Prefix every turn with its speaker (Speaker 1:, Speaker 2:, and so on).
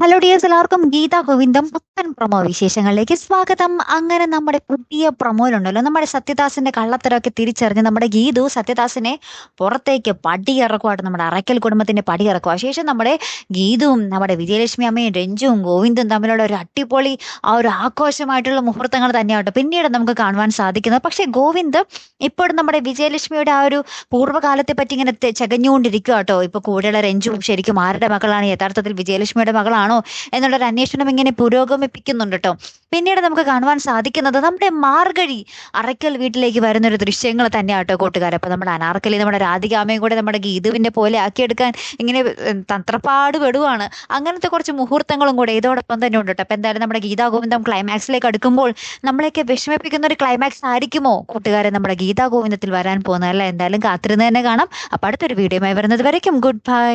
Speaker 1: Hello dears, എല്ലാവർക്കും ഗീതാ ഗോവിന്ദം പുത്തൻ promo വിശേഷങ്ങളിലേക്ക് സ്വാഗതം. അങ്ങനെ നമ്മുടെ പുതിയ പ്രൊമോയിലുണ്ടല്ലോ, നമ്മുടെ സത്യദാസിന്റെ കള്ളത്തരമൊക്കെ തിരിച്ചറിഞ്ഞ് നമ്മുടെ ഗീതു സത്യദാസിനെ പുറത്തേക്ക് പടിയിറക്കുവായിട്ട് നമ്മുടെ അറയ്ക്കൽ കുടുംബത്തിന്റെ പടിയിറക്കുക. ശേഷം നമ്മുടെ ഗീതുവും നമ്മുടെ വിജയലക്ഷ്മി അമ്മയും രഞ്ജുവും ഗോവിന്ദും തമ്മിലുള്ള ഒരു അടിപൊളി ഒരു ആഘോഷമായിട്ടുള്ള മുഹൂർത്തങ്ങൾ തന്നെയാട്ടോ പിന്നീട് നമുക്ക് കാണുവാൻ സാധിക്കുന്നത്. പക്ഷേ ഗോവിന്ദ് ഇപ്പോഴും നമ്മുടെ വിജയലക്ഷ്മിയുടെ ആ ഒരു പൂർവ്വകാലത്തെ പറ്റി ഇങ്ങനെ ചകഞ്ഞുകൊണ്ടിരിക്കുക കേട്ടോ. ഇപ്പൊ കൂടെയുള്ള രഞ്ജുവും ശരിക്കും ആരുടെ മകളാണ്, യഥാർത്ഥത്തിൽ വിജയലക്ഷ്മിയുടെ മകളാണോ എന്നുള്ളൊരു അന്വേഷണം ഇങ്ങനെ പുരോഗമിപ്പിക്കുന്നുണ്ട് കേട്ടോ. പിന്നീട് നമുക്ക് കാണുവാൻ സാധിക്കുന്നത് നമ്മുടെ മാർഗഴി അറയ്ക്കൽ വീട്ടിലേക്ക് വരുന്ന ഒരു ദൃശ്യങ്ങൾ തന്നെയാട്ടോ കൂട്ടുകാരെ. അപ്പൊ നമ്മുടെ അനാർക്കലി നമ്മുടെ രാധികാമയും കൂടെ നമ്മുടെ ഗീതുവിന്റെ പോലെ ആക്കിയെടുക്കാൻ ഇങ്ങനെ തന്ത്രപ്പാട് പെടുവാണ്. അങ്ങനത്തെ കുറച്ച് മുഹൂർത്തങ്ങളും കൂടെ ഇതോടൊപ്പം തന്നെ ഉണ്ട് കേട്ടോ. അപ്പൊ എന്തായാലും നമ്മുടെ ഗീതാ ഗോവിന്ദം ക്ലൈമാക്സിലേക്ക് അടുക്കുമ്പോൾ നമ്മളെയൊക്കെ വിഷമിപ്പിക്കുന്ന ഒരു ക്ലൈമാക്സ് ആയിരിക്കുമോ കൂട്ടുകാരെ നമ്മുടെ ഗീതാ ഗോവിന്ദത്തിൽ വരാൻ പോകുന്നത്? അല്ല, എന്തായാലും കാത്തിരുന്ന് തന്നെ കാണാം. അപ്പൊ അടുത്തൊരു വീഡിയോയുമായി വരുന്നത് വരയ്ക്കും ഗുഡ് ബൈ.